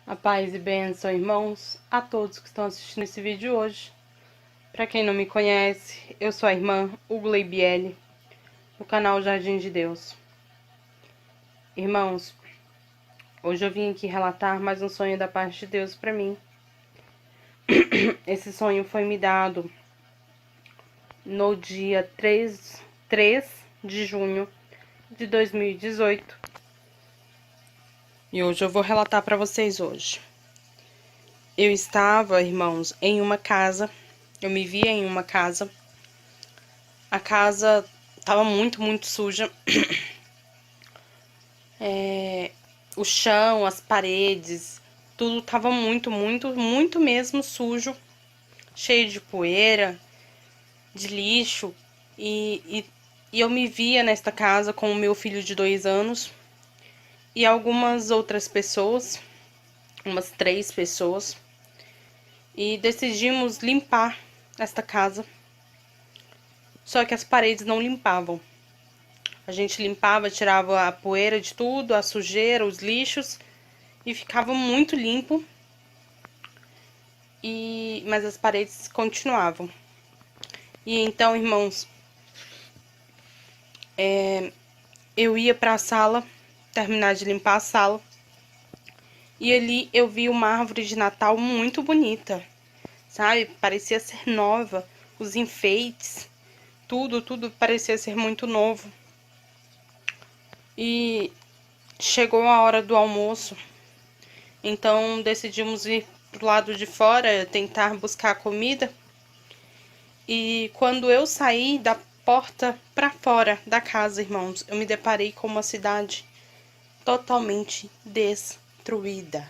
A paz e bênção, irmãos, a todos que estão assistindo esse vídeo hoje. Para quem não me conhece, eu sou a irmã Ugleibiele, do canal Jardim de Deus. Irmãos, hoje eu vim aqui relatar mais um sonho da parte de Deus para mim. Esse sonho foi me dado no dia 3 de junho de 2018. E hoje eu vou relatar para vocês hoje. Eu estava, irmãos, em uma casa. Eu me via em uma casa. A casa tava muito suja. O chão, as paredes, tudo tava muito mesmo sujo. Cheio de poeira, de lixo. E eu me via nesta casa com o meu filho de 2 anos. E algumas outras pessoas, umas 3 pessoas. E decidimos limpar esta casa. Só que as paredes não limpavam. A gente limpava, tirava a poeira de tudo, a sujeira, os lixos, e ficava muito limpo. Mas as paredes continuavam. E então, irmãos, eu ia para a sala, terminar de limpar a sala, e ali eu vi uma árvore de Natal muito bonita, sabe? Parecia ser nova, os enfeites, tudo parecia ser muito novo. E chegou a hora do almoço, então decidimos ir pro lado de fora, tentar buscar comida. E quando eu saí da porta para fora da casa, irmãos, eu me deparei com uma cidade totalmente destruída.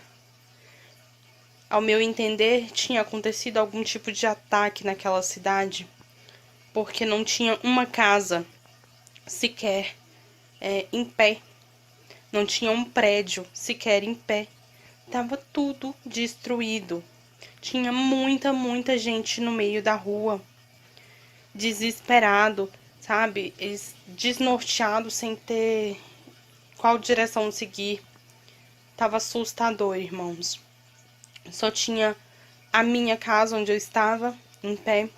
Ao meu entender, tinha acontecido algum tipo de ataque naquela cidade, porque não tinha uma casa sequer em pé. Não tinha um prédio sequer em pé. Tava tudo destruído. Tinha muita gente no meio da rua, desesperado, sabe? Eles desnorteados, sem ter qual direção seguir. Tava assustador, irmãos. Só tinha a minha casa onde eu estava, em pé,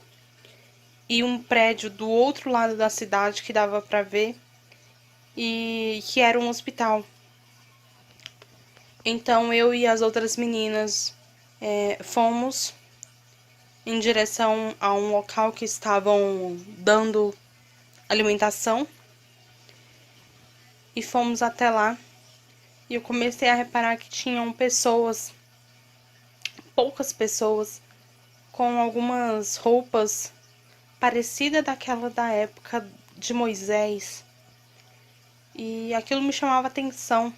e um prédio do outro lado da cidade que dava pra ver, e que era um hospital. Então eu e as outras meninas fomos em direção a um local que estavam dando alimentação, e fomos até lá. E eu comecei a reparar que tinham pessoas, poucas pessoas, com algumas roupas parecidas daquela da época de Moisés. E aquilo me chamava atenção,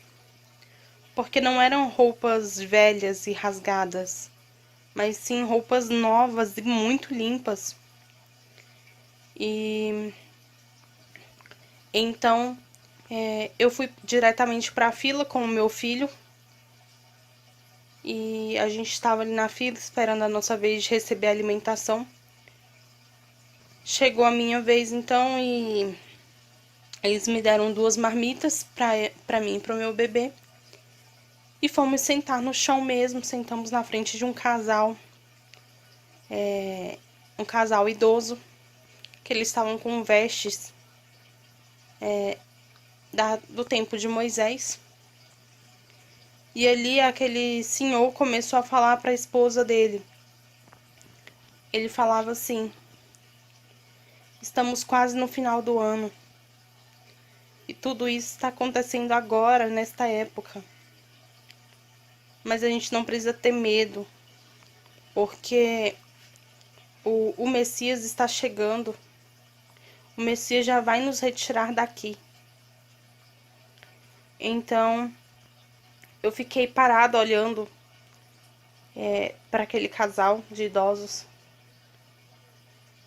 porque não eram roupas velhas e rasgadas, mas sim roupas novas e muito limpas. E então eu fui diretamente para a fila com o meu filho. E a gente estava ali na fila esperando a nossa vez de receber a alimentação. Chegou a minha vez então, e eles me deram 2 marmitas pra mim e pro meu bebê. E fomos sentar no chão mesmo, sentamos na frente de um casal. Um casal idoso, que eles estavam com vestes do tempo de Moisés. E ali aquele senhor começou a falar para a esposa dele. Ele falava assim: estamos quase no final do ano. E tudo isso está acontecendo agora, nesta época. Mas a gente não precisa ter medo, porque o Messias está chegando. O Messias já vai nos retirar daqui. Então, eu fiquei parada olhando para aquele casal de idosos.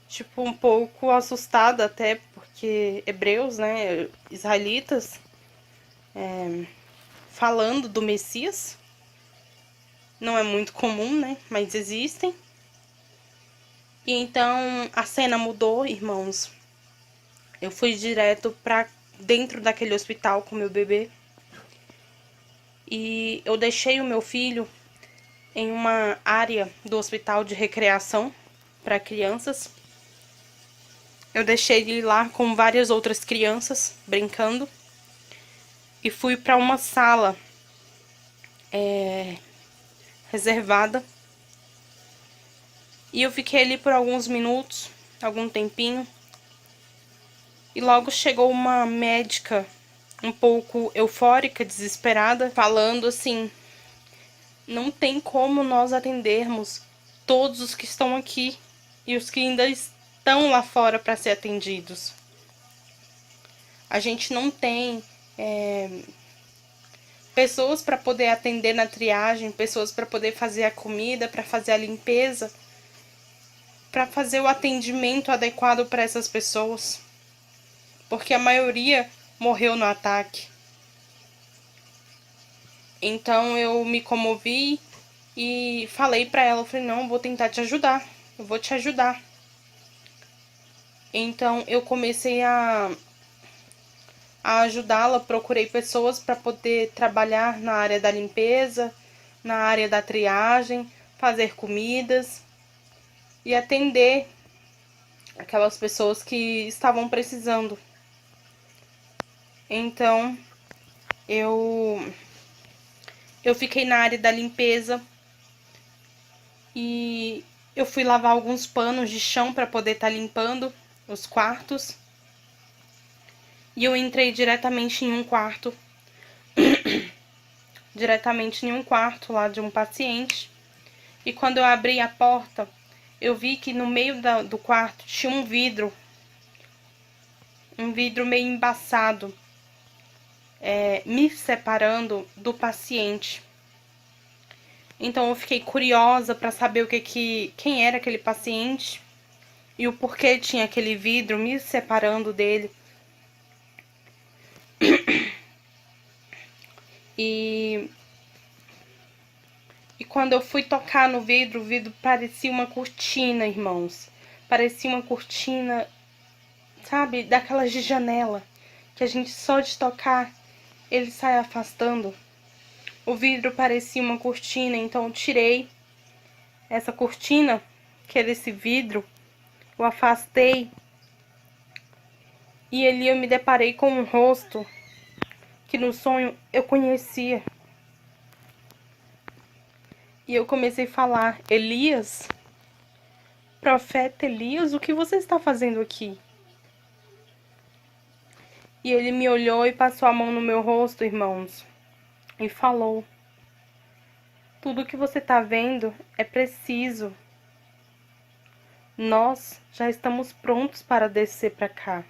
Tipo, um pouco assustada até, porque hebreus, né, israelitas, falando do Messias. Não é muito comum, né, mas existem. E então, a cena mudou, irmãos. Eu fui direto pra dentro daquele hospital com meu bebê. E eu deixei o meu filho em uma área do hospital de recreação para crianças. Eu deixei ele lá com várias outras crianças brincando e fui para uma sala reservada. E eu fiquei ali por alguns minutos, algum tempinho. E logo chegou uma médica um pouco eufórica, desesperada, falando assim: não tem como nós atendermos todos os que estão aqui e os que ainda estão lá fora para ser atendidos. A gente não tem pessoas para poder atender na triagem, pessoas para poder fazer a comida, para fazer a limpeza, para fazer o atendimento adequado para essas pessoas, porque a maioria morreu no ataque. Então eu me comovi e falei para ela, eu falei: não, vou tentar te ajudar, eu vou te ajudar. Então eu comecei a ajudá-la, procurei pessoas para poder trabalhar na área da limpeza, na área da triagem, fazer comidas e atender aquelas pessoas que estavam precisando. Então eu fiquei na área da limpeza e eu fui lavar alguns panos de chão para poder estar limpando os quartos. E eu entrei diretamente em um quarto lá de um paciente. E quando eu abri a porta, eu vi que no meio do quarto tinha um vidro meio embaçado, me separando do paciente. Então eu fiquei curiosa para saber quem era aquele paciente e o porquê tinha aquele vidro me separando dele. E quando eu fui tocar no vidro, o vidro parecia uma cortina, irmãos. Parecia uma cortina, sabe, daquelas de janela, que a gente só de tocar, ele sai afastando. O vidro parecia uma cortina, então eu tirei essa cortina, que era esse vidro, eu afastei. E ali eu me deparei com um rosto que no sonho eu conhecia. E eu comecei a falar: Elias, profeta Elias, o que você está fazendo aqui? E ele me olhou e passou a mão no meu rosto, irmãos, e falou: tudo que você está vendo é preciso. Nós já estamos prontos para descer para cá.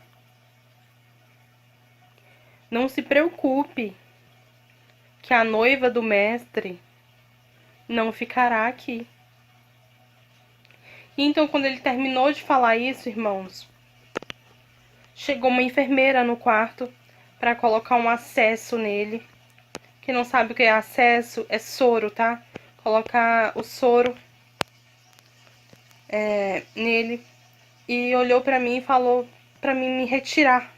Não se preocupe, que a noiva do mestre não ficará aqui. E então, quando ele terminou de falar isso, irmãos, chegou uma enfermeira no quarto para colocar um acesso nele. Quem não sabe o que é acesso, é soro, tá? Colocar o soro nele. E olhou para mim e falou para mim me retirar,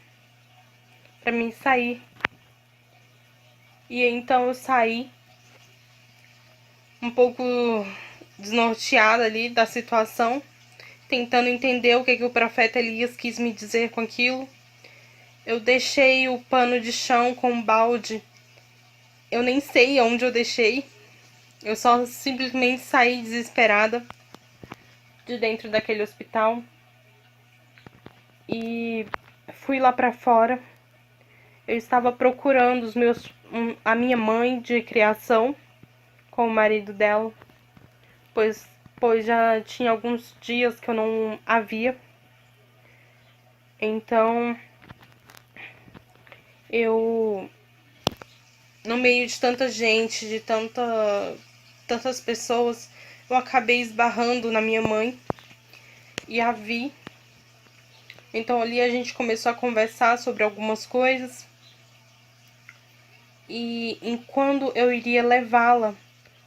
para mim sair. E então eu saí, um pouco desnorteada ali da situação, tentando entender o que o profeta Elias quis me dizer com aquilo. Eu deixei o pano de chão com um balde. Eu nem sei onde eu deixei. Eu só simplesmente saí desesperada de dentro daquele hospital. E fui lá pra fora. Eu estava procurando a minha mãe de criação com o marido dela, pois já tinha alguns dias que eu não a via. Então eu, no meio de tanta gente, de tantas pessoas, eu acabei esbarrando na minha mãe e a vi. Então ali a gente começou a conversar sobre algumas coisas. E enquanto eu iria levá-la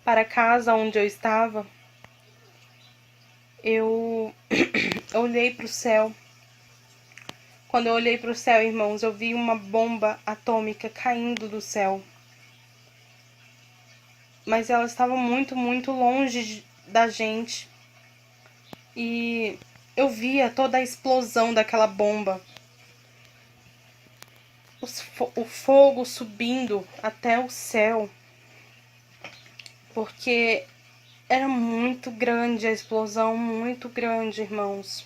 para casa onde eu estava, eu olhei para o céu. Quando eu olhei para o céu, irmãos, eu vi uma bomba atômica caindo do céu. mas ela estava muito, muito longe da gente. E eu via toda a explosão daquela bomba. O fogo subindo até o céu. Porque era muito grande a explosão, muito grande, irmãos.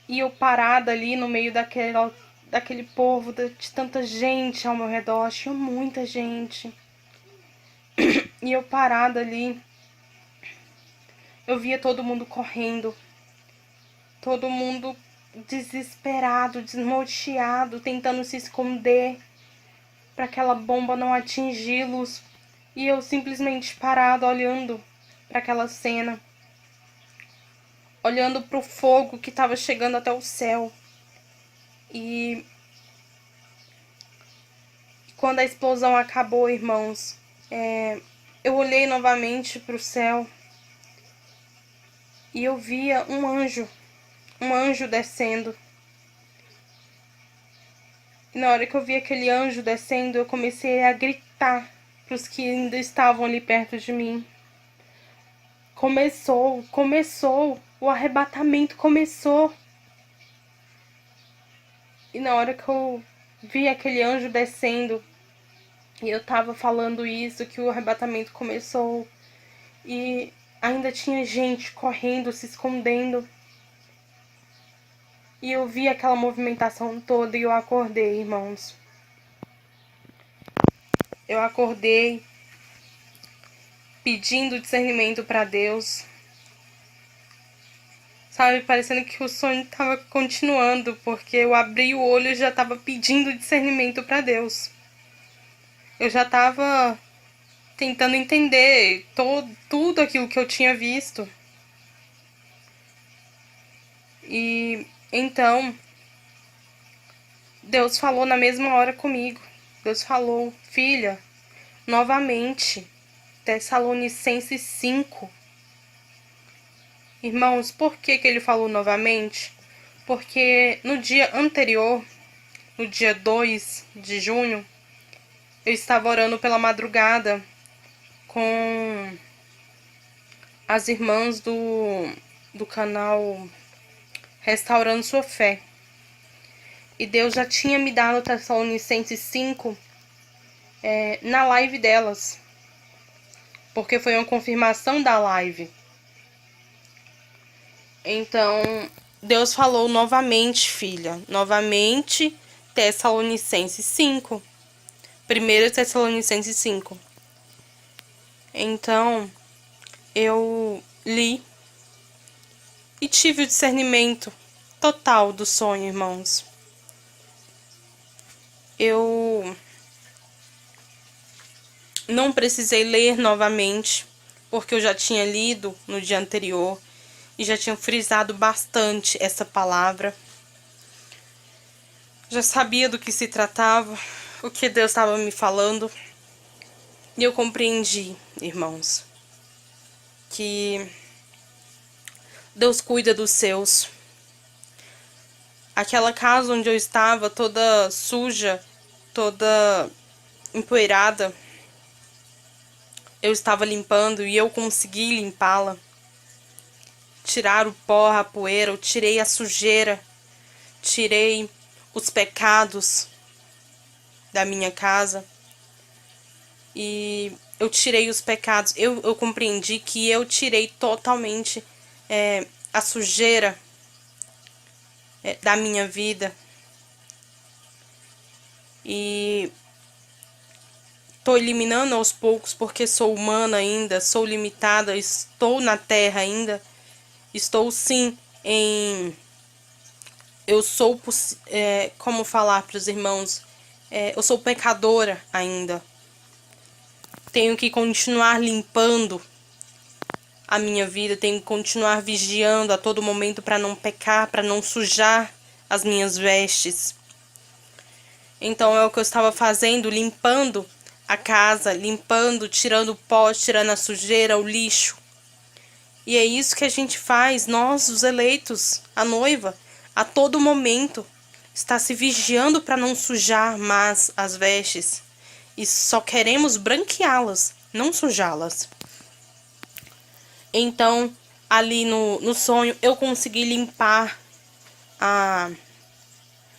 E eu parada ali no meio daquele povo, de tanta gente ao meu redor, tinha muita gente. E eu parada ali, eu via todo mundo correndo, todo mundo desesperado, desnorteado, tentando se esconder para aquela bomba não atingi-los. E eu simplesmente parada olhando para aquela cena, olhando para o fogo que estava chegando até o céu. E quando a explosão acabou, irmãos, eu olhei novamente para o céu e eu via um anjo descendo. E na hora que eu vi aquele anjo descendo, eu comecei a gritar para os que ainda estavam ali perto de mim. Começou, o arrebatamento começou. E na hora que eu vi aquele anjo descendo, e eu tava falando isso, que o arrebatamento começou, e ainda tinha gente correndo, se escondendo. E eu vi aquela movimentação toda e eu acordei, irmãos. Eu acordei pedindo discernimento para Deus. Sabe, parecendo que o sonho tava continuando, porque eu abri o olho e já tava pedindo discernimento para Deus. Eu já tava tentando entender tudo aquilo que eu tinha visto. E então, Deus falou na mesma hora comigo. Deus falou: filha, novamente, Tessalonicenses 5. Irmãos, por que ele falou novamente? Porque no dia anterior, no dia 2 de junho, eu estava orando pela madrugada com as irmãs do canal Restaurando Sua Fé. E Deus já tinha me dado Tessalonicenses 5 na live delas. Porque foi uma confirmação da live. Então, Deus falou novamente, filha. Novamente, Tessalonicenses 5. 1 Tessalonicenses 5. Então, eu li e tive o discernimento total do sonho, irmãos. Eu não precisei ler novamente, porque eu já tinha lido no dia anterior e já tinha frisado bastante essa palavra. Já sabia do que se tratava, o que Deus estava me falando. E eu compreendi, irmãos, que Deus cuida dos seus. Aquela casa onde eu estava, toda suja, toda empoeirada, eu estava limpando e eu consegui limpá-la. Tirar o pó, a poeira, eu tirei a sujeira, tirei os pecados da minha casa. E eu tirei os pecados, eu compreendi que eu tirei totalmente a sujeira da minha vida. E tô eliminando aos poucos, porque sou humana ainda, sou limitada, estou na terra ainda. Estou sim em... Eu sou... como falar para os irmãos? Eu sou pecadora ainda. Tenho que continuar limpando a minha vida. Tenho que continuar vigiando a todo momento para não pecar, para não sujar as minhas vestes. Então é o que eu estava fazendo, limpando a casa, limpando, tirando o pó, tirando a sujeira, o lixo. E é isso que a gente faz, nós, os eleitos, a noiva, a todo momento, está se vigiando para não sujar mais as vestes. e só queremos branqueá-las, não sujá-las. Então, ali no sonho, eu consegui limpar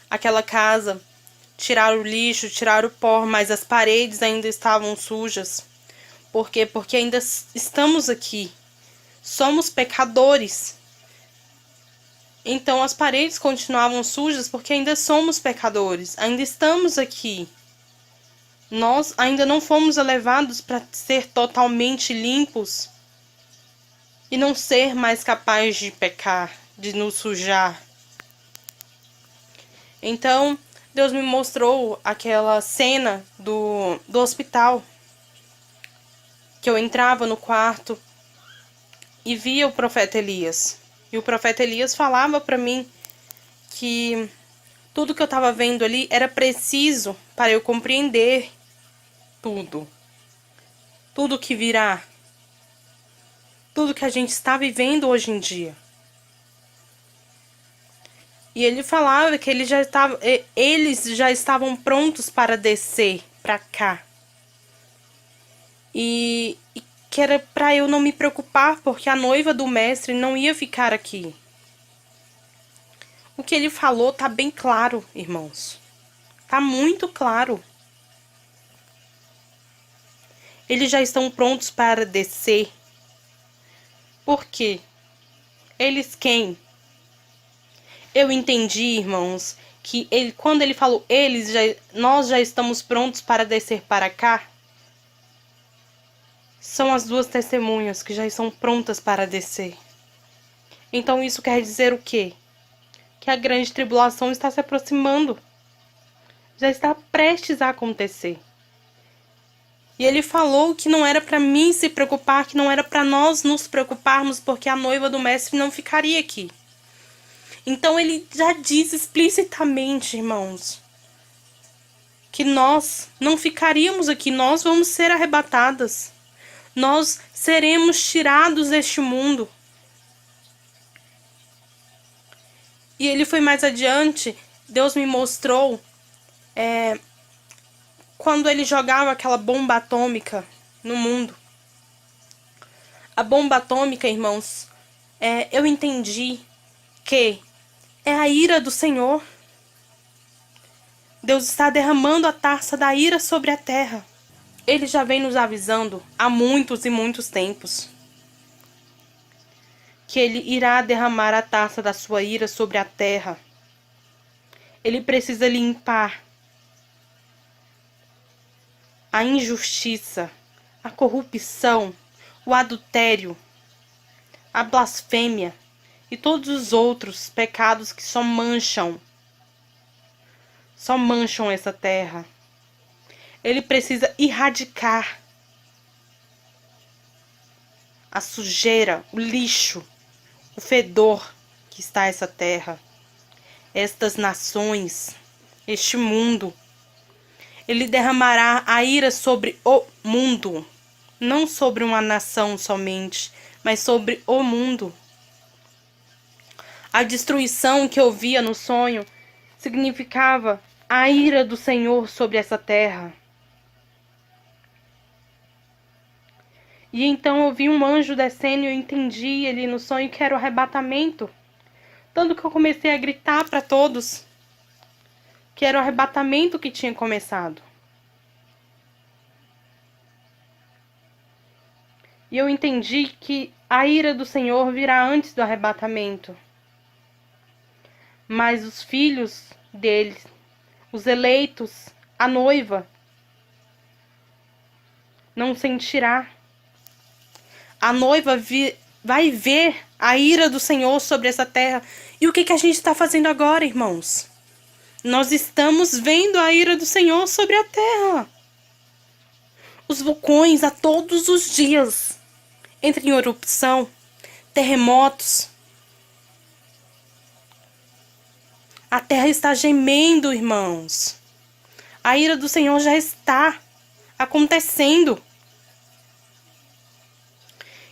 aquela casa, tirar o lixo, tirar o pó, mas as paredes ainda estavam sujas. Por quê? Porque ainda estamos aqui. Somos pecadores. Então as paredes continuavam sujas porque ainda somos pecadores. Ainda estamos aqui. Nós ainda não fomos elevados para ser totalmente limpos e não ser mais capaz de pecar, de nos sujar. Então, Deus me mostrou aquela cena do hospital, que eu entrava no quarto e via o profeta Elias. E o profeta Elias falava para mim que tudo que eu estava vendo ali era preciso para eu compreender tudo. Tudo que virá. Tudo que a gente está vivendo hoje em dia. E ele falava que eles já estavam prontos para descer para cá. E que era para eu não me preocupar, porque a noiva do mestre não ia ficar aqui. O que ele falou tá bem claro, irmãos. Tá muito claro. Eles já estão prontos para descer. Por quê? Eles quem? Eu entendi, irmãos, que quando ele falou nós já estamos prontos para descer para cá, são as duas testemunhas que já estão prontas para descer. Então isso quer dizer o quê? Que a grande tribulação está se aproximando. Já está prestes a acontecer. E ele falou que não era para mim se preocupar, que não era para nós nos preocuparmos, porque a noiva do mestre não ficaria aqui. Então ele já diz explicitamente, irmãos, que nós não ficaríamos aqui, nós vamos ser arrebatadas. Nós seremos tirados deste mundo. E ele foi mais adiante, Deus me mostrou quando ele jogava aquela bomba atômica no mundo. A bomba atômica, irmãos, eu entendi que é a ira do Senhor. Deus está derramando a taça da ira sobre a terra. Ele já vem nos avisando há muitos e muitos tempos que ele irá derramar a taça da sua ira sobre a terra. Ele precisa limpar a injustiça, a corrupção, o adultério, a blasfêmia e todos os outros pecados que só mancham essa terra. Ele precisa erradicar a sujeira, o lixo, o fedor que está essa terra, estas nações, este mundo. Ele derramará a ira sobre o mundo, não sobre uma nação somente, mas sobre o mundo. A destruição que eu via no sonho significava a ira do Senhor sobre essa terra. E então eu vi um anjo descendo e eu entendi ali no sonho que era o arrebatamento. Tanto que eu comecei a gritar para todos que era o arrebatamento que tinha começado. E eu entendi que a ira do Senhor virá antes do arrebatamento. Mas os filhos deles, os eleitos, a noiva, não sentirá. A noiva vai ver a ira do Senhor sobre essa terra. E o que a gente está fazendo agora, irmãos? Nós estamos vendo a ira do Senhor sobre a terra. Os vulcões a todos os dias entram em erupção, terremotos. A terra está gemendo, irmãos. A ira do Senhor já está acontecendo.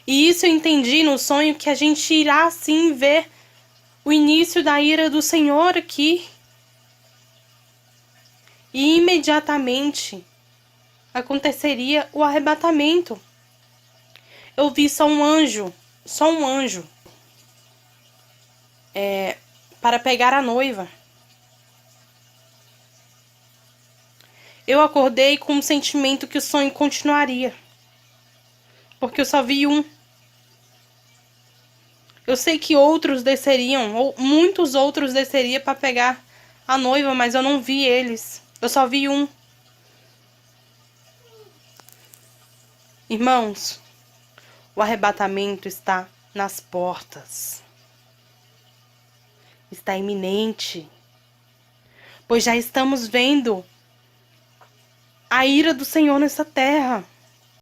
E isso eu entendi no sonho, que a gente irá sim ver o início da ira do Senhor aqui. E imediatamente aconteceria o arrebatamento. Eu vi só um anjo, para pegar a noiva. Eu acordei com o sentimento que o sonho continuaria, porque eu só vi um. Eu sei que outros desceriam, ou muitos outros desceriam para pegar a noiva, mas eu não vi eles. Eu só vi um. Irmãos, o arrebatamento está nas portas. Está iminente. Pois já estamos vendo a ira do Senhor nessa terra.